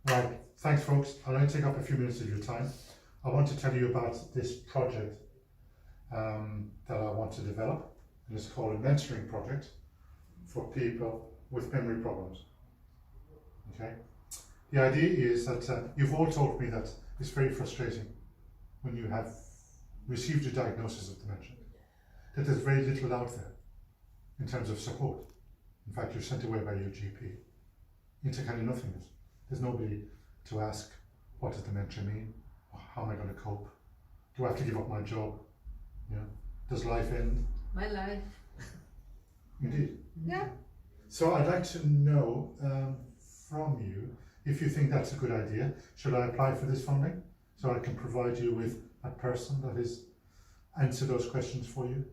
Right, thanks folks. I'll only take up a few minutes of your time. I want to tell you about this project that I want to develop, and it's called a mentoring project for people with memory problems. Okay? The idea is that you've all told me that it's very frustrating when you have received a diagnosis of dementia, that there's very little out there in terms of support. In fact, you're sent away by your GP into kind of nothingness. There's nobody to ask, what does dementia mean? How am I going to cope? Do I have to give up my job? You know, does life end? My life. Indeed. Yeah. So I'd like to know from you if you think that's a good idea. Should I apply for this funding so I can provide you with a person that is answer those questions for you,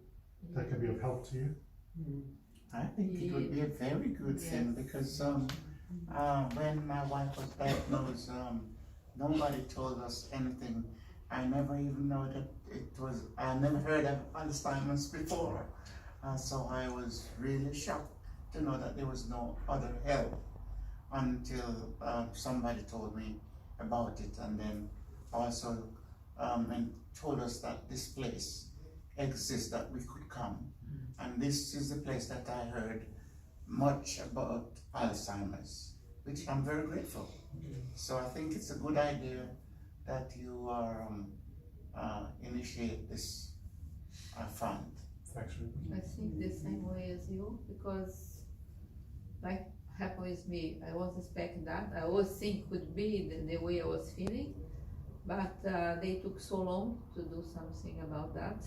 that can be of help to you? I think it would be a very good thing because when my wife was diagnosed, nobody told us anything. I never even know that I never heard of Alzheimer's before. So I was really shocked to know that there was no other help until somebody told me about it, and then also and told us that this place exists, that we could come. And this is the place that I heard much about Alzheimer's, which I'm very grateful. So I think it's a good idea that you are initiate this fund. Thanks, Ruben. I think the same way as you, because like happened with me, I was expecting that. I always think could be the way I was feeling, but they took so long to do something about that.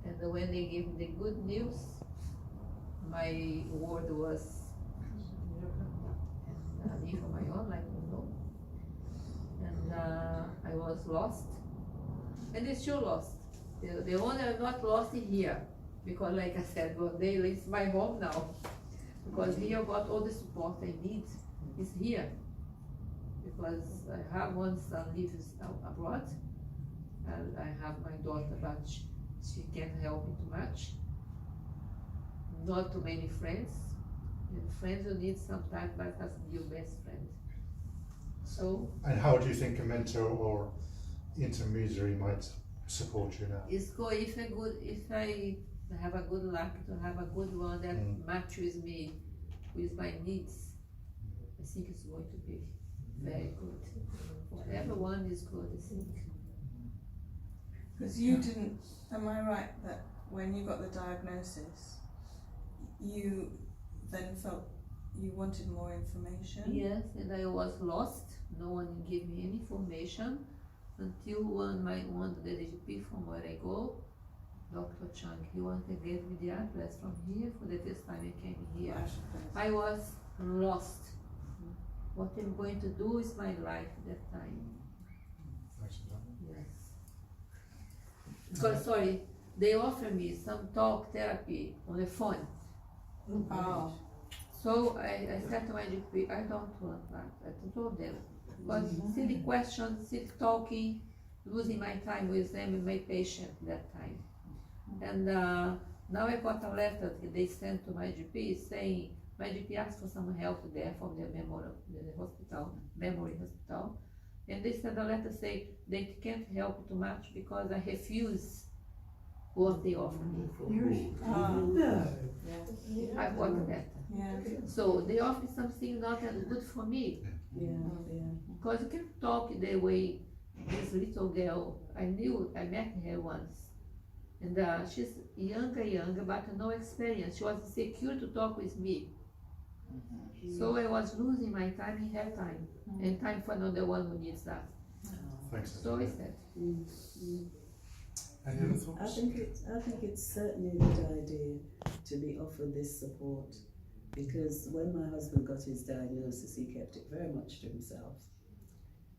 And when they gave me the good news, my word was leave on my own, like no. And I was lost, and it's still lost. The only I'm not lost in here, because like I said, one day it's my home now. Because here I got all the support I need is here. Because I have one son lives abroad, and I have my daughter, but she can't help me too much. Not too many friends. And friends you need sometimes, but has to be your best friend. So And how do you think a mentor or intermediary might support you now? it's good if I have a good luck to have a good one that matches me with my needs. I think it's going to be very good. For everyone is good, I think. Because you didn't, am I right that when you got the diagnosis, you then felt you wanted more information? Yes, and I was lost. No one gave me any information until one the GP from where I go, Dr. Chang, he gave me the address from here for the first time I came here. I was lost. What I'm going to do is my life that time. Thanks for that. Yes. Because sorry, they offer me some talk therapy on the phone. Oh. So I said to my GP, I don't want that. I told them. But silly questions, silly talking, losing my time with them and my patient that time. And now I got a letter that they sent to my GP saying, my GP asked for some help there from the memory hospital. And they sent a letter saying they can't help too much because I refuse what they offer me. I got a letter. Yeah. So they offer something not as good for me. Because you can talk the way this little girl, I met her once. And she's younger, but no experience. She was insecure to talk with me. So I was losing my time in her time, and time for another one who needs that. Thanks. So I said. Any other thoughts? I think it's certainly a good idea to be offered this support, because when my husband got his diagnosis, he kept it very much to himself.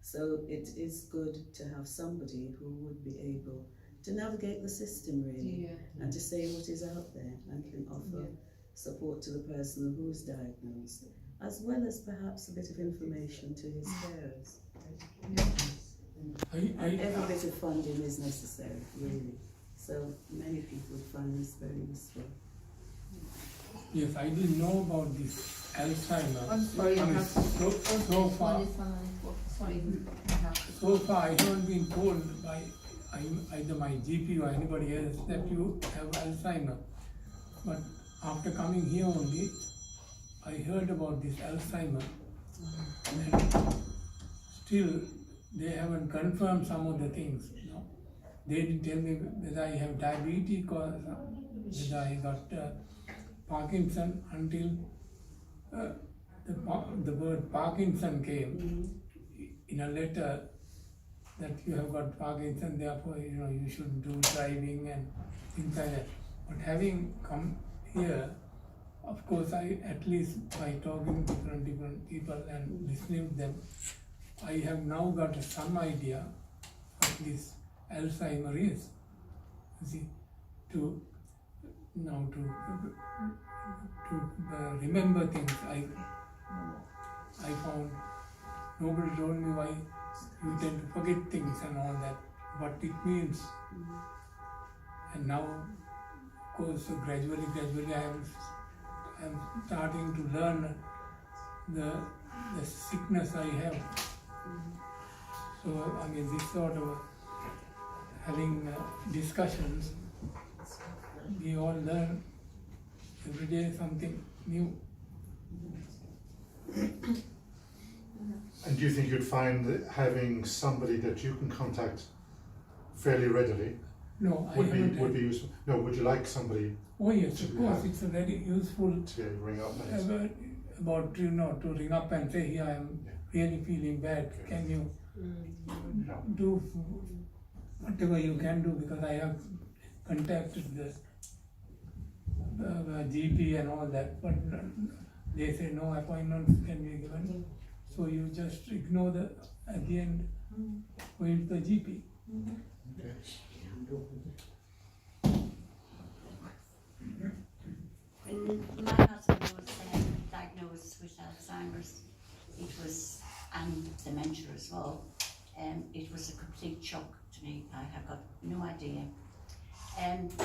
So it is good to have somebody who would be able to navigate the system really, and to say what is out there and can offer support to the person who is diagnosed, as well as perhaps a bit of information to his carers. And every bit of funding is necessary, really. So many people would find this very useful. Yes, I didn't know about this Alzheimer. I'm sorry, I I mean, have to. so far, On this one, sorry, I have to. so far I haven't been told by either my GP or anybody else that you have Alzheimer. But after coming here only, I heard about this Alzheimer. And still, they haven't confirmed some of the things. You know? They didn't tell me whether I have diabetes or whether I got Parkinson until the word Parkinson came in a letter that you have got Parkinson, therefore you shouldn't do driving and things like that. But having come here, of course, I at least by talking to different people and listening to them, I have now got some idea what this Alzheimer is. You see, to remember things. I found nobody told me why you tend to forget things and all that, what it means. And now, of course, gradually I am starting to learn the sickness I have. So, I mean, this sort of having discussions, we all learn every day something new. And do you think you'd find that having somebody that you can contact fairly readily No, I would haven't. be useful? No, would you like somebody Oh yes, to of course, have- it's a very useful to ring up and about to ring up and say, here I am really feeling bad. Can you no. do whatever you can do, because I have contacted the GP and all that, but they say no appointments can be given. So you just ignore at the end, going to the GP. When my husband was diagnosed with Alzheimer's, and dementia as well, it was a complete shock to me. I have got no idea.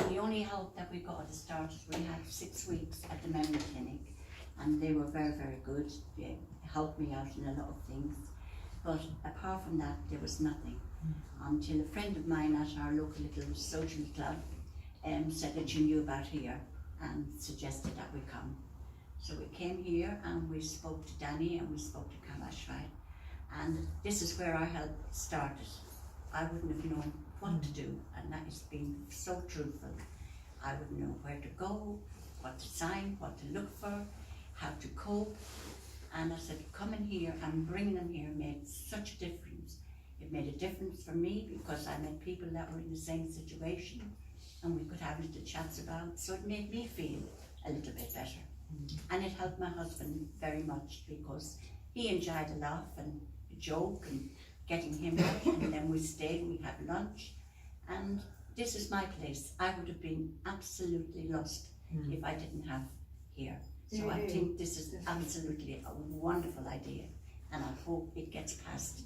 The only help that we got at the start is we had 6 weeks at the memory clinic, and they were very, very good. They helped me out in a lot of things. But apart from that, there was nothing. Until a friend of mine at our local little social club said that you knew about here and suggested that we come. So we came here and we spoke to Danny and we spoke to Kamashrai, and this is where our help started. I wouldn't have known what to do, and that has been so truthful. I wouldn't know where to go, what to sign, what to look for, how to cope. And I said, coming here and bringing them here made such a difference. It made a difference for me because I met people that were in the same situation and we could have little chats about, so it made me feel a little bit better. And it helped my husband very much because he enjoyed a laugh and a joke and getting him out, and then we stayed and we had lunch. And this is my place. I would have been absolutely lost if I didn't have here. So I think this is absolutely a wonderful idea, and I hope it gets passed.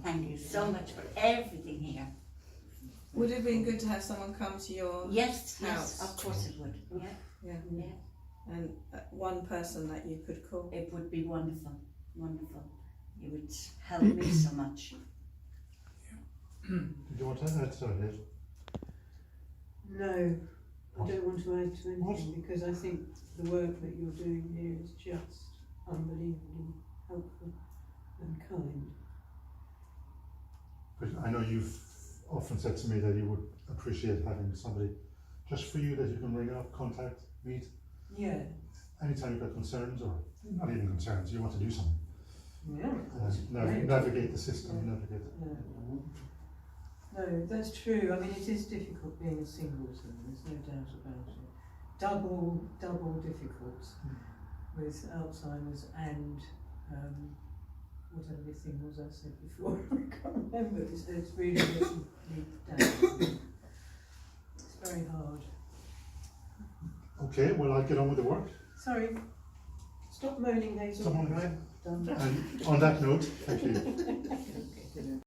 Thank you so much for everything here. Would it have been good to have someone come to your Yes, yes, house? of course it would. Yeah, Yeah. yeah. And one person that you could call? It would be wonderful, wonderful. It would help me so much. Did you want to add to it? No, What? I don't want to add to anything What? because I think the work that you're doing here is just unbelievably helpful and kind. But I know you've often said to me that you would appreciate having somebody just for you that you can ring up, contact, meet. Yeah, Anytime you've got concerns, or not even concerns, you want to do something. yeah. Navigate the system, navigate. No, that's true. I mean, it is difficult being a singleton, there's no doubt about it. Double difficult with Alzheimer's and whatever the thing was I said before. I can't remember. It's really down. It's very hard. Okay, well, I'll get on with the work. Sorry. Stop moaning, Hazel. Stop moaning. Done. And on that note, thank you.